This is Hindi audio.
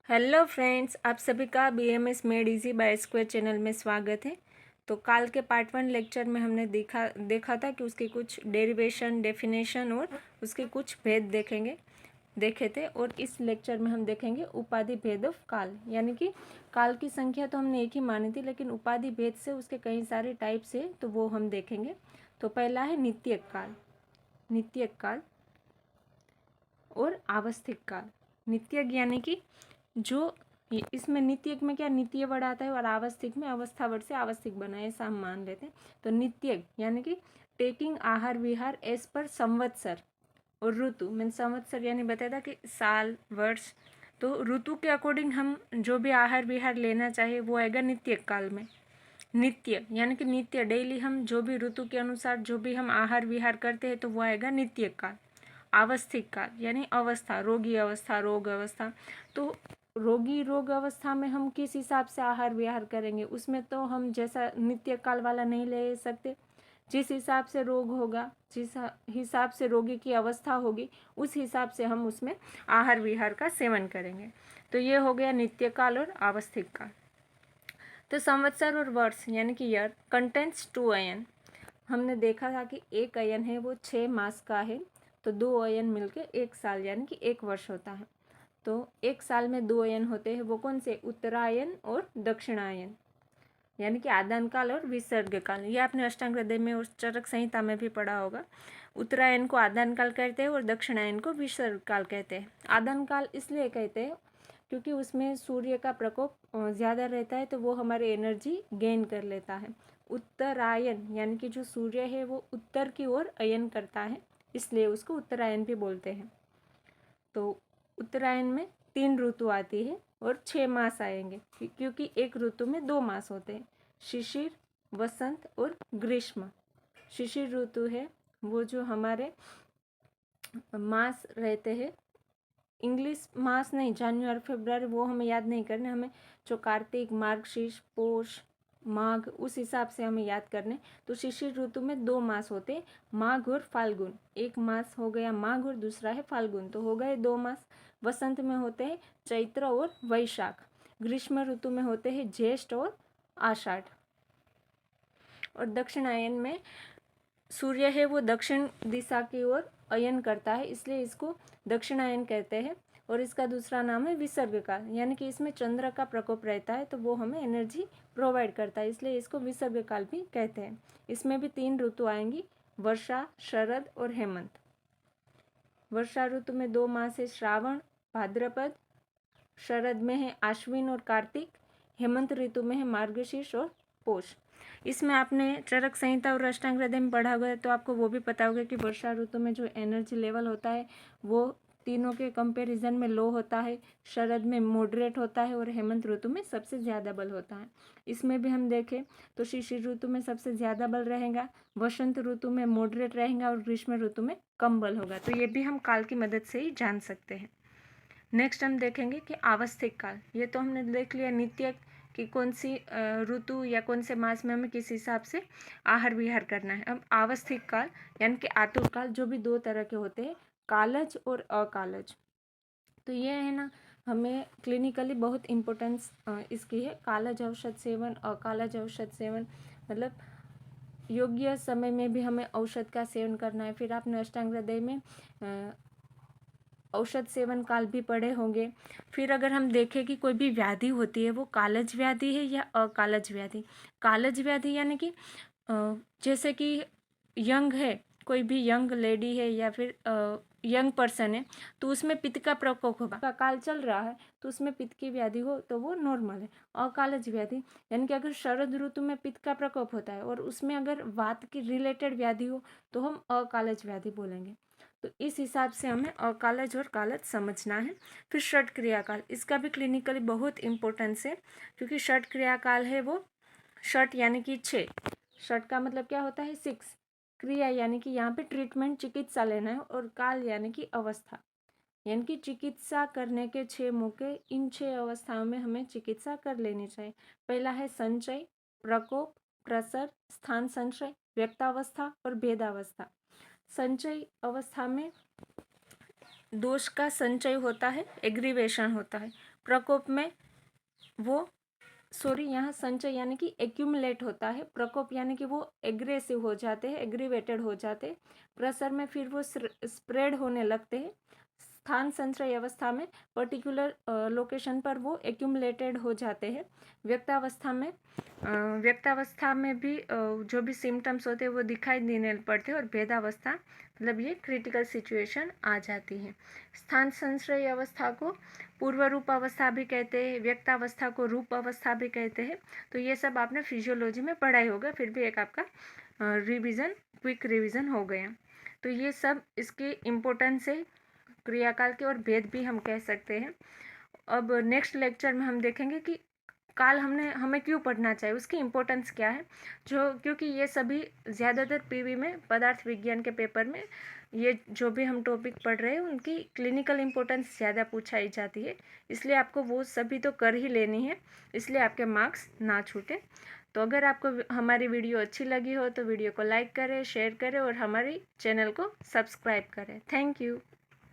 हेलो फ्रेंड्स, आप सभी का BMS made easy bye square channel में स्वागत है। तो काल के पार्ट 1 लेक्चर में हमने देखा था कि उसके कुछ डेरिवेशन, डेफिनेशन और उसके कुछ भेद देखे थे। और इस लेक्चर में हम देखेंगे उपाधि भेद ऑफ काल, यानी कि काल की संख्या तो हमने एक ही मानी थी, लेकिन उपाधि भेद से उसके कई सारे टाइप्स है, तो वो हम देखेंगे। तो पहला है नित्यक काल और आवस्थिक काल। नित्यक यानी कि जो इसमें नित्यक में क्या नित्य वर्ड आता है और आवस्थिक में अवस्था वर्ड से आवस्थिक बना है, ऐसा हम मान लेते हैं। तो नित्यक यानी कि टेकिंग आहार विहार एज पर संवत्सर और ऋतु। मैंने संवत्सर यानी बताया था कि साल, वर्ष। तो ऋतु के अकॉर्डिंग हम जो भी आहार विहार लेना चाहिए वो आएगा नित्यक काल में। नित्य यानी कि नित्य डेली हम जो भी ऋतु के अनुसार जो भी हम आहार विहार करते हैं तो वो आएगा नित्यक काल। आवस्थिक काल यानी अवस्था, रोगी अवस्था, रोग अवस्था। तो रोग अवस्था में हम किस हिसाब से आहार विहार करेंगे, उसमें तो हम जैसा नित्य काल वाला नहीं ले सकते। जिस हिसाब से रोग होगा, जिस हिसाब से रोगी की अवस्था होगी, उस हिसाब से हम उसमें आहार विहार का सेवन करेंगे। तो ये हो गया नित्य काल और आवस्थिक काल। तो संवत्सर और वर्ष यानी कि ईयर कंटेंट्स 2 अयन। हमने देखा था कि एक अयन है वो 6 मास का है, तो 2 अयन मिलके 1 साल यानी कि 1 वर्ष होता है। तो 1 साल में 2 अयन होते हैं, वो कौन से? उत्तरायन और दक्षिणायन, यानी कि आदान काल और विसर्ग काल। ये आपने अष्टांग हृदय में और चरक संहिता में भी पढ़ा होगा। उत्तरायण को आदान काल कहते हैं और दक्षिणायन को विसर्ग काल कहते हैं। आदान काल इसलिए कहते हैं क्योंकि उसमें सूर्य का प्रकोप ज़्यादा रहता है, तो वो हमारी एनर्जी गेन कर लेता है। उत्तरायण यानी कि जो सूर्य है वो उत्तर की ओर अयन करता है, इसलिए उसको उत्तरायण भी बोलते हैं। तो उत्तरायण में 3 ऋतु आती है और 6 मास आएंगे, क्योंकि एक ऋतु में 2 मास होते हैं, शिशिर, वसंत और ग्रीष्म। शिशिर ऋतु है वो जो हमारे मास रहते हैं, इंग्लिश मास नहीं, जनवरी फरवरी वो हमें याद नहीं करने, हमें जो कार्तिक, मार्गशीर्ष, पौष, माघ, उस हिसाब से हमें याद करने। तो शिशिर ऋतु में 2 मास होते हैं, माघ और फाल्गुन। एक मास हो गया माघ और दूसरा है फाल्गुन, तो हो गए 2 मास। वसंत में होते हैं चैत्र और वैशाख। ग्रीष्म ऋतु में होते हैं ज्येष्ठ और आषाढ़। और दक्षिणायन में सूर्य है वो दक्षिण दिशा की ओर अयन करता है, इसलिए इसको दक्षिणायन कहते हैं। और इसका दूसरा नाम है विसर्ग काल, यानी कि इसमें चंद्र का प्रकोप रहता है, तो वो हमें एनर्जी प्रोवाइड करता है, इसलिए इसको विसर्ग काल भी कहते हैं। इसमें भी 3 ऋतु आएंगी, वर्षा, शरद और हेमंत। वर्षा ऋतु में 2 मास है, श्रावण, भाद्रपद। शरद में है आश्विन और कार्तिक। हेमंत ऋतु में है मार्गशीर्ष और पौष। इसमें आपने चरक संहिता और अष्टांग हृदय में पढ़ा हुआ है, तो आपको वो भी पता होगा कि वर्षा ऋतु में जो एनर्जी लेवल होता है वो तीनों के कंपैरिजन में लो होता है, शरद में मॉडरेट होता है और हेमंत ऋतु में सबसे ज़्यादा बल होता है। इसमें भी हम देखें तो शिशिर ऋतु में सबसे ज़्यादा बल रहेगा, वसंत ऋतु में मॉडरेट रहेगा और ग्रीष्म ऋतु में कम बल होगा। तो ये भी हम काल की मदद से ही जान सकते हैं। नेक्स्ट हम देखेंगे कि आवस्थिक काल। ये तो हमने देख लिया नित्य कि कौन सी ऋतु या कौन से मास में हमें किस हिसाब से आहार विहार करना है। अब आवस्थिक काल यानी कि आतुर काल, जो भी 2 तरह के होते हैं, कालज और अकालज। तो ये है ना, हमें क्लिनिकली बहुत इम्पोर्टेंस इसकी है। कालज औषध सेवन, अकालज औषध सेवन, मतलब योग्य समय में भी हमें औषध का सेवन करना है। फिर आपने अष्टांग हृदय में औषध सेवन काल भी पढ़े होंगे। फिर अगर हम देखें कि कोई भी व्याधि होती है वो कालज व्याधि है या अकालज व्याधि। कालज व्याधि यानी कि जैसे कि यंग है, कोई भी यंग लेडी है या फिर यंग पर्सन है, तो उसमें पित्त का प्रकोप होगा, का काल चल रहा है तो उसमें पित्त की व्याधि हो तो वो नॉर्मल है। अकालज व्याधि यानी कि अगर शरद ऋतु में पित्त का प्रकोप होता है और उसमें अगर वात की रिलेटेड व्याधि हो तो हम अकालज व्याधि बोलेंगे। तो इस हिसाब से हमें अकालज और कालज समझना है। फिर षट क्रियाकाल, इसका भी क्लिनिकली बहुत इंपॉर्टेंस है, क्योंकि षट क्रियाकाल है वो, षट यानी कि 6, षट का मतलब क्या होता है 6, क्रिया यानी कि यहाँ पे ट्रीटमेंट, चिकित्सा लेना है, और काल यानी कि अवस्था, यानी कि चिकित्सा करने के 6 मौके, इन 6 अवस्थाओं में हमें चिकित्सा कर लेनी चाहिए। पहला है संचय, प्रकोप, प्रसर, स्थान संशय, व्यक्तावस्था और भेदावस्था। संचय अवस्था में दोष का संचय होता है, एग्रीवेशन होता है। प्रकोप में वो यहाँ संचय यानी कि एक्यूमुलेट होता है, प्रकोप यानी कि वो एग्रेसिव हो जाते हैं, एग्रीवेटेड हो जाते हैं, प्रसर में फिर वो स्प्रेड होने लगते हैं, स्थान संचय अवस्था में पर्टिकुलर लोकेशन पर वो एक्यूमुलेटेड हो जाते हैं, व्यक्तावस्था में भी जो भी सिम्टम्स होते हैं वो दिखाई देने पड़ते हैं, और भेदावस्था मतलब ये क्रिटिकल सिचुएशन आ जाती है। स्थान संचय अवस्था को पूर्व रूप अवस्था भी कहते हैं, व्यक्तावस्था को रूप अवस्था भी कहते हैं। तो ये सब आपने फिजियोलॉजी में पढ़ाई होगा, फिर भी एक आपका क्विक रिवीजन हो गया। तो ये सब इसकी इम्पोर्टेंस है, क्रियाकाल के, और भेद भी हम कह सकते हैं। अब नेक्स्ट लेक्चर में हम देखेंगे कि काल हमें क्यों पढ़ना चाहिए, उसकी इम्पोर्टेंस क्या है, क्योंकि ये सभी ज़्यादातर पीवी में, पदार्थ विज्ञान के पेपर में, ये जो भी हम टॉपिक पढ़ रहे हैं उनकी क्लिनिकल इम्पोर्टेंस ज़्यादा पूछाई जाती है, इसलिए आपको वो सभी तो कर ही लेनी है, इसलिए आपके मार्क्स ना छूटे। तो अगर आपको हमारी वीडियो अच्छी लगी हो तो वीडियो को लाइक करें, शेयर करें और हमारी चैनल को सब्सक्राइब करें। Thank you.